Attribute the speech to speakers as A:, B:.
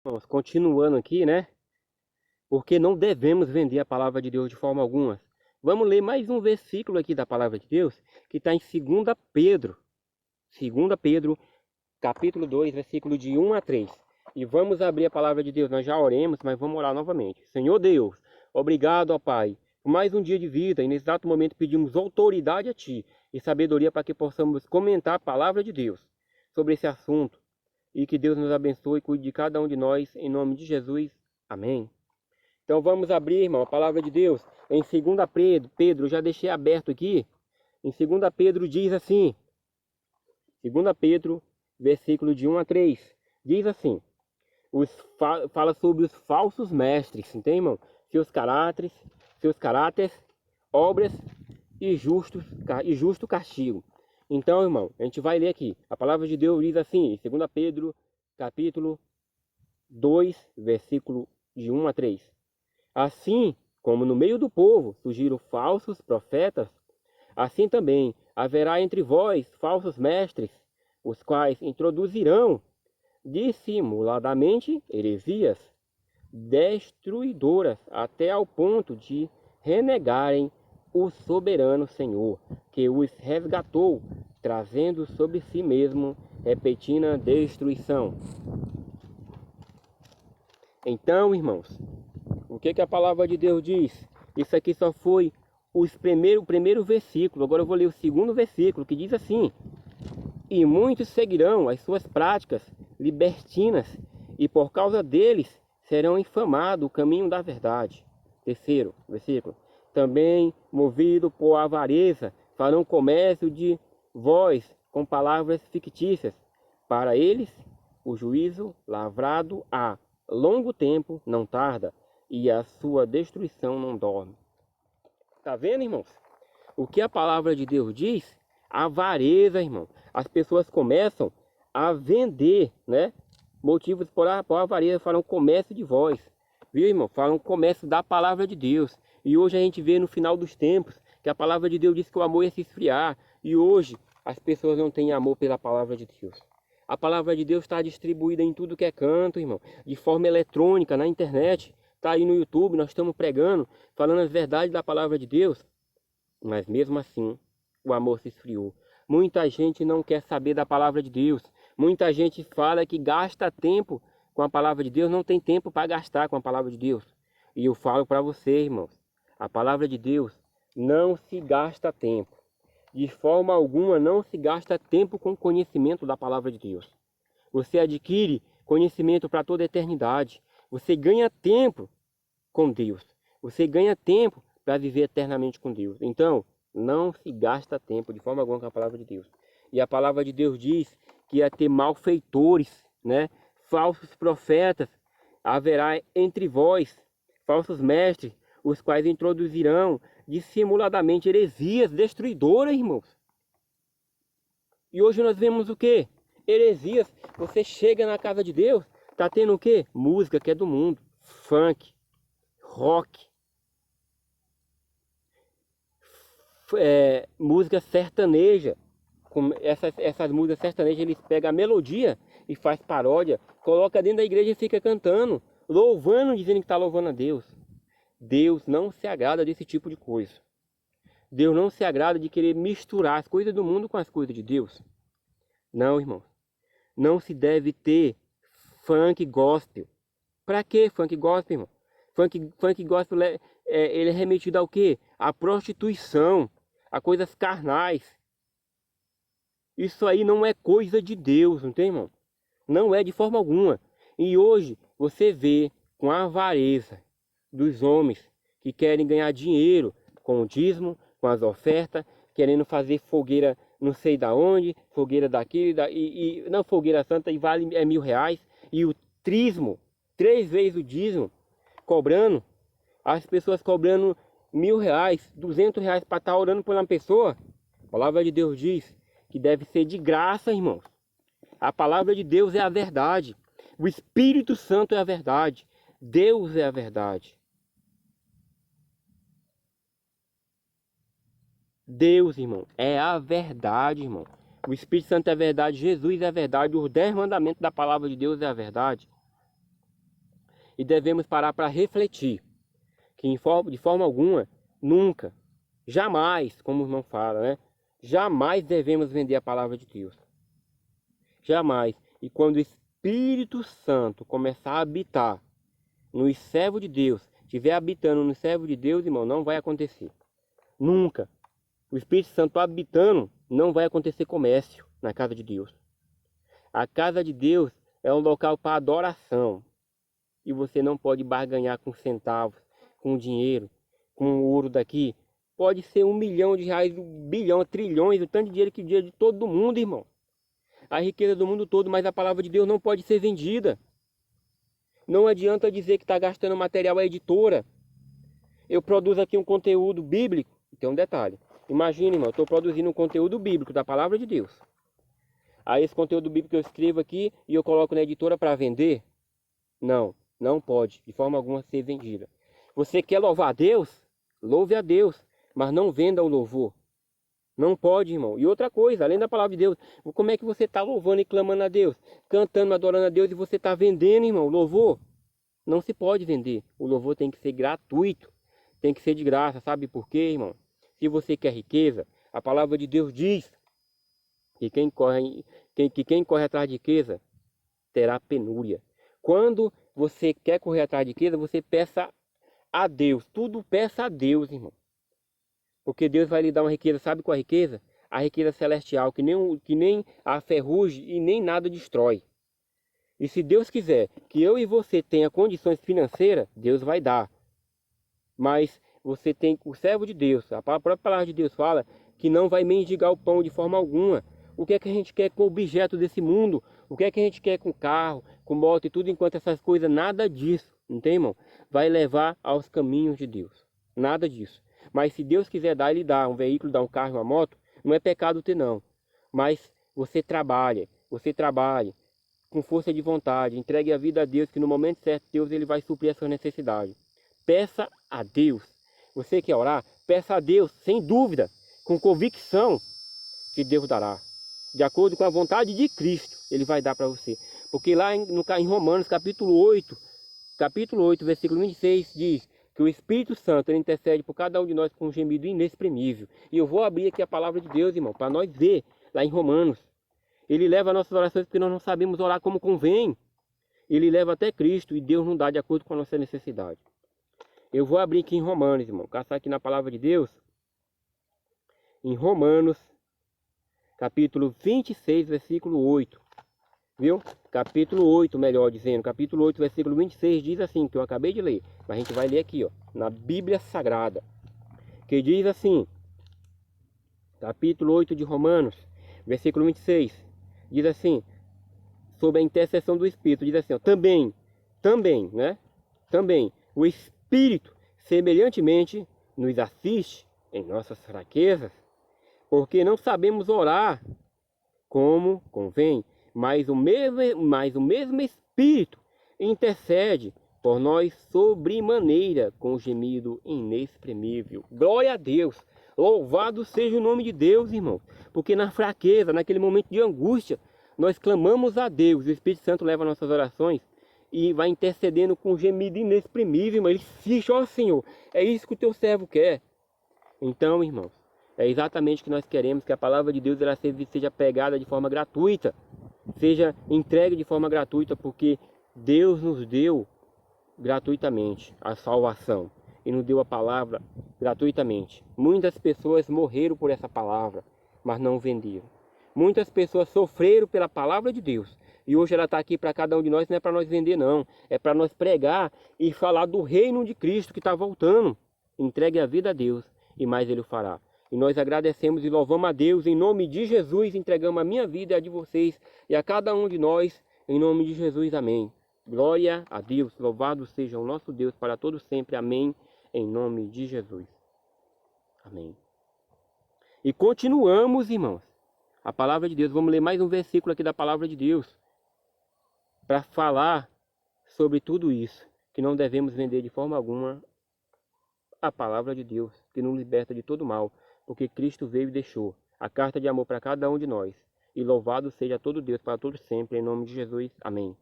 A: Irmãos, continuando aqui, né? Porque não devemos vender a palavra de Deus de forma alguma. Vamos ler mais um versículo aqui da palavra de Deus, que está em 2 Pedro. 2 Pedro, capítulo 2, versículo de 1 a 3. E vamos abrir a palavra de Deus. Nós já oremos, mas vamos orar novamente. Senhor Deus, obrigado, ó Pai, por mais um dia de vida. E nesse exato momento pedimos autoridade a Ti e sabedoria para que possamos comentar a palavra de Deus sobre esse assunto. E que Deus nos abençoe e cuide de cada um de nós, em nome de Jesus. Amém. Então vamos abrir, irmão, a palavra de Deus em 2 Pedro, já deixei aberto aqui. Em 2 Pedro diz assim, 2 Pedro, versículo de 1 a 3, diz assim, fala sobre os falsos mestres, entende, irmão? Seus caráteres, obras e justo castigo. Então, irmão, a gente vai ler aqui. A palavra de Deus diz assim, em 2 Pedro, capítulo 2, versículo de 1 a 3. Assim como no meio do povo surgiram falsos profetas, assim também haverá entre vós falsos mestres, os quais introduzirão dissimuladamente heresias destruidoras até ao ponto de renegarem o soberano Senhor, que os resgatou, trazendo sobre si mesmo repentina destruição. Então, irmãos, o que a palavra de Deus diz? Isso aqui só foi o primeiro versículo. Agora eu vou ler o segundo versículo, que diz assim: E muitos seguirão as suas práticas libertinas, e por causa deles serão infamado o caminho da verdade. Terceiro versículo. Também, movido por avareza, farão comércio de vós com palavras fictícias. Para eles, o juízo lavrado há longo tempo não tarda, e a sua destruição não dorme. Tá vendo, irmãos? O que a palavra de Deus diz? Avareza, irmão. As pessoas começam a vender, né? Motivos por avareza, falam comércio de voz. Viu, irmão? Falam comércio da palavra de Deus. E hoje a gente vê no final dos tempos que a palavra de Deus diz que o amor ia se esfriar. E hoje as pessoas não têm amor pela palavra de Deus. A palavra de Deus está distribuída em tudo que é canto, irmão. De forma eletrônica, na internet. Está aí no YouTube, nós estamos pregando, falando as verdades da palavra de Deus. Mas mesmo assim, o amor se esfriou. Muita gente não quer saber da palavra de Deus. Muita gente fala que gasta tempo com a palavra de Deus, não tem tempo para gastar com a palavra de Deus. E eu falo para você, irmãos, a palavra de Deus não se gasta tempo. De forma alguma não se gasta tempo com conhecimento da palavra de Deus. Você adquire conhecimento para toda a eternidade. Você ganha tempo com Deus. Você ganha tempo para viver eternamente com Deus. Então, não se gasta tempo de forma alguma com a palavra de Deus. E a palavra de Deus diz que ia ter malfeitores, né? Falsos profetas, haverá entre vós falsos mestres, os quais introduzirão dissimuladamente heresias destruidoras, irmãos. E hoje nós vemos o que? Heresias. Você chega na casa de Deus, tá tendo o que? Música que é do mundo, funk, rock, música sertaneja. Com essas músicas sertanejas, eles pegam a melodia e faz paródia, coloca dentro da igreja e fica cantando, louvando, dizendo que está louvando a Deus. Deus não se agrada desse tipo de coisa. Deus não se agrada de querer misturar as coisas do mundo com as coisas de Deus. Não, irmão. Não se deve ter funk gospel. Para que funk gospel, irmão? Funk gospel ele é remetido ao quê? À prostituição, a coisas carnais. Isso aí não é coisa de Deus, não tem, irmão? Não é de forma alguma. E hoje você vê com a avareza dos homens que querem ganhar dinheiro com o dízimo, com as ofertas, querendo fazer fogueira não sei da onde, fogueira daqui, não, fogueira santa e vale R$ 1.000. E o trismo, 3 vezes o dízimo, cobrando, as pessoas cobrando R$ 1.000, R$ 200 para estar orando por uma pessoa. A palavra de Deus diz que deve ser de graça, irmãos. A palavra de Deus é a verdade. O Espírito Santo é a verdade. Deus é a verdade. Deus, irmão, é a verdade, irmão. O Espírito Santo é a verdade, Jesus é a verdade, os 10 mandamentos da palavra de Deus é a verdade. e devemos parar para refletir que de forma alguma, nunca, jamais, como o irmão fala, né? Jamais devemos vender a palavra de Deus. Jamais. E quando o Espírito Santo começar a habitar nos servos de Deus, estiver habitando no servo de Deus, irmão, não vai acontecer. Nunca. O Espírito Santo habitando, não vai acontecer comércio na casa de Deus. A casa de Deus é um local para adoração. E você não pode barganhar com centavos, com dinheiro, com ouro daqui. Pode ser R$1 milhão, R$1 bilhão, trilhões, o tanto de dinheiro que o dinheiro de todo mundo, irmão. A riqueza do mundo todo, mas a palavra de Deus não pode ser vendida. Não adianta dizer que está gastando material à editora. Eu produzo aqui um conteúdo bíblico. Tem um detalhe. Imagina, irmão, eu estou produzindo um conteúdo bíblico da palavra de Deus. Aí esse conteúdo bíblico eu escrevo aqui e eu coloco na editora para vender? Não, não pode, de forma alguma, ser vendida. Você quer louvar a Deus? Louve a Deus, mas não venda o louvor. Não pode, irmão. E outra coisa, além da palavra de Deus, como é que você está louvando e clamando a Deus? Cantando, adorando a Deus e você está vendendo, irmão, louvor? Não se pode vender. O louvor tem que ser gratuito. Tem que ser de graça. Sabe por quê, irmão? Se você quer riqueza, a palavra de Deus diz que quem corre atrás de riqueza terá penúria. Quando você quer correr atrás de riqueza, você peça a Deus. Tudo peça a Deus, irmão. Porque Deus vai lhe dar uma riqueza, sabe qual é a riqueza? A riqueza celestial, que nem a ferrugem e nem nada destrói. E se Deus quiser que eu e você tenha condições financeiras, Deus vai dar. Mas você tem o servo de Deus, a própria palavra de Deus fala que não vai mendigar o pão de forma alguma. O que é que a gente quer com o objeto desse mundo? O que é que a gente quer com carro, com moto e tudo, enquanto essas coisas, nada disso, não tem, irmão? Vai levar aos caminhos de Deus. Nada disso. Mas se Deus quiser dar, Ele dá um veículo, dá um carro, uma moto, não é pecado ter não. Mas você trabalha com força de vontade, entregue a vida a Deus, que no momento certo Deus Ele vai suprir a sua necessidade. Peça a Deus. Você quer orar? Peça a Deus, sem dúvida, com convicção, que Deus dará. De acordo com a vontade de Cristo, Ele vai dar para você. Porque lá em Romanos, capítulo 8, versículo 26, diz que o Espírito Santo ele intercede por cada um de nós com um gemido inexprimível. E eu vou abrir aqui a palavra de Deus, irmão, para nós ver lá em Romanos. Ele leva nossas orações porque nós não sabemos orar como convém. Ele leva até Cristo e Deus não dá de acordo com a nossa necessidade. Eu vou abrir aqui em Romanos, irmão, caçar aqui na palavra de Deus. Em Romanos, capítulo 26, versículo 8. Viu? Capítulo 8, melhor dizendo. Capítulo 8, versículo 26 diz assim, que eu acabei de ler. Mas a gente vai ler aqui, ó, na Bíblia Sagrada. Que diz assim, capítulo 8 de Romanos, versículo 26. Diz assim, sobre a intercessão do Espírito. Diz assim, ó, também, né? Também, o Espírito, semelhantemente, nos assiste em nossas fraquezas, porque não sabemos orar como convém, mas o mesmo Espírito intercede por nós sobremaneira com gemido inexprimível. Glória a Deus! Louvado seja o nome de Deus, irmão. Porque na fraqueza, naquele momento de angústia, nós clamamos a Deus. O Espírito Santo leva nossas orações e vai intercedendo com gemido inexprimível, irmão. Ele ficha, ó Senhor, é isso que o teu servo quer. Então, irmãos, é exatamente o que nós queremos, que a palavra de Deus ela seja pregada de forma gratuita, seja entregue de forma gratuita, porque Deus nos deu gratuitamente a salvação e nos deu a palavra gratuitamente. Muitas pessoas morreram por essa palavra, mas não venderam. Muitas pessoas sofreram pela palavra de Deus e hoje ela está aqui para cada um de nós, não é para nós vender não, é para nós pregar e falar do reino de Cristo que está voltando. Entregue a vida a Deus e mais Ele o fará. E nós agradecemos e louvamos a Deus em nome de Jesus, entregamos a minha vida e a de vocês e a cada um de nós em nome de Jesus, amém. Glória a Deus, louvado seja o nosso Deus para todos sempre, amém, em nome de Jesus, amém. E continuamos, irmãos, a palavra de Deus, vamos ler mais um versículo aqui da palavra de Deus, para falar sobre tudo isso, que não devemos vender de forma alguma a palavra de Deus, que nos liberta de todo mal, porque Cristo veio e deixou a carta de amor para cada um de nós. E louvado seja todo Deus para todos sempre, em nome de Jesus. Amém.